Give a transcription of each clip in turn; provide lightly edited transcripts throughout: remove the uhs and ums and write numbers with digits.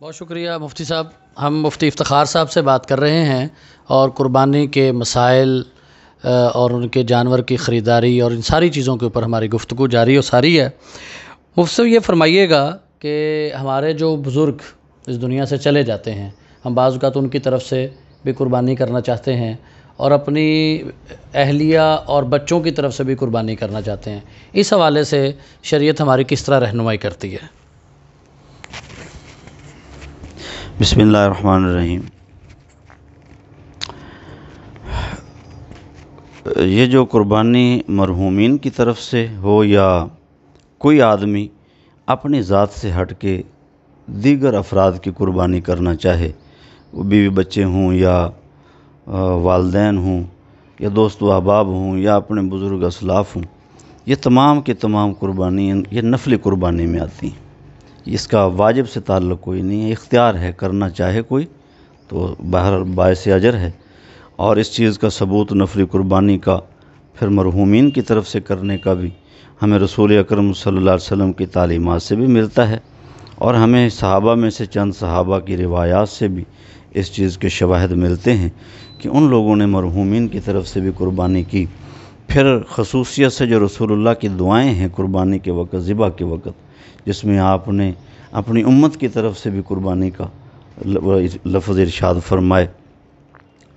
بہت شکریہ مفتی صاحب. ہم مفتی افتخار صاحب سے بات کر رہے ہیں اور قربانی کے مسائل اور ان کے جانور کی خریداری اور ان ساری چیزوں کے اوپر ہماری گفتگو جاری و ساری ہے. مفتی صاحب یہ فرمائیے گا کہ ہمارے جو بزرگ اس دنیا سے چلے جاتے ہیں، ہم بعض اوقات ان کی طرف سے بھی قربانی کرنا چاہتے ہیں اور اپنی اہلیہ اور بچوں کی طرف سے بھی قربانی کرنا چاہتے ہیں، اس حوالے سے شریعت ہماری کس طرح رہنمائی کرتی ہے؟ بسم اللہ الرحمن الرحیم. یہ جو قربانی مرحومین کی طرف سے ہو یا کوئی آدمی اپنی ذات سے ہٹ کے دیگر افراد کی قربانی کرنا چاہے، وہ بیوی بچے ہوں یا والدین ہوں یا دوست و احباب ہوں یا اپنے بزرگ اسلاف ہوں، یہ تمام کی تمام قربانی یہ نفلی قربانی میں آتی ہیں. اس کا واجب سے تعلق کوئی نہیں ہے، اختیار ہے، کرنا چاہے کوئی تو بہر باعث اجر ہے. اور اس چیز کا ثبوت نفلی قربانی کا پھر مرحومین کی طرف سے کرنے کا بھی ہمیں رسول اکرم صلی اللہ علیہ وسلم کی تعلیمات سے بھی ملتا ہے، اور ہمیں صحابہ میں سے چند صحابہ کی روایات سے بھی اس چیز کے شواہد ملتے ہیں کہ ان لوگوں نے مرحومین کی طرف سے بھی قربانی کی. پھر خصوصیت سے جو رسول اللہ کی دعائیں ہیں قربانی کے وقت، ذبح کے وقت، جس میں آپ نے اپنی امت کی طرف سے بھی قربانی کا لفظ ارشاد فرمائے.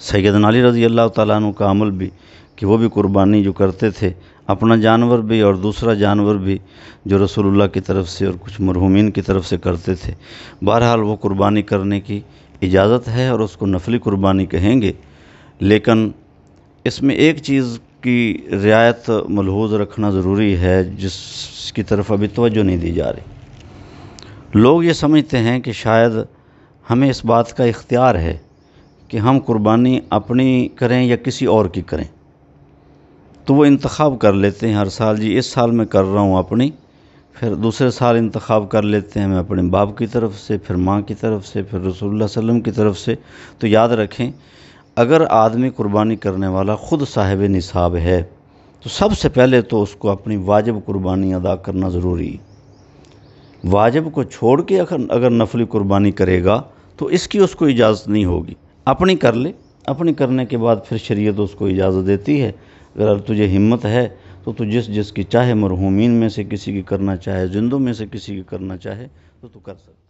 سیدنا علی رضی اللہ تعالیٰ عنہ کا عمل بھی کہ وہ بھی قربانی جو کرتے تھے، اپنا جانور بھی اور دوسرا جانور بھی جو رسول اللہ کی طرف سے اور کچھ مرحومین کی طرف سے کرتے تھے. بہرحال وہ قربانی کرنے کی اجازت ہے اور اس کو نفلی قربانی کہیں گے، لیکن اس میں ایک چیز کی رعایت ملحوظ رکھنا ضروری ہے جس کی طرف ابھی توجہ نہیں دی جا رہی. لوگ یہ سمجھتے ہیں کہ شاید ہمیں اس بات کا اختیار ہے کہ ہم قربانی اپنی کریں یا کسی اور کی کریں، تو وہ انتخاب کر لیتے ہیں ہر سال، جی اس سال میں کر رہا ہوں اپنی، پھر دوسرے سال انتخاب کر لیتے ہیں میں اپنے باپ کی طرف سے، پھر ماں کی طرف سے، پھر رسول اللہ صلی اللہ علیہ وسلم کی طرف سے. تو یاد رکھیں، اگر آدمی قربانی کرنے والا خود صاحب نصاب ہے تو سب سے پہلے تو اس کو اپنی واجب قربانی ادا کرنا ضروری ہے. واجب کو چھوڑ کے اگر نفلی قربانی کرے گا تو اس کی اس کو اجازت نہیں ہوگی. اپنی کر لے، اپنی کرنے کے بعد پھر شریعت اس کو اجازت دیتی ہے. اگر تجھے ہمت ہے تو تو جس کی چاہے مرحومین میں سے کسی کی کرنا چاہے، زندوں میں سے کسی کی کرنا چاہے تو کر سکتے.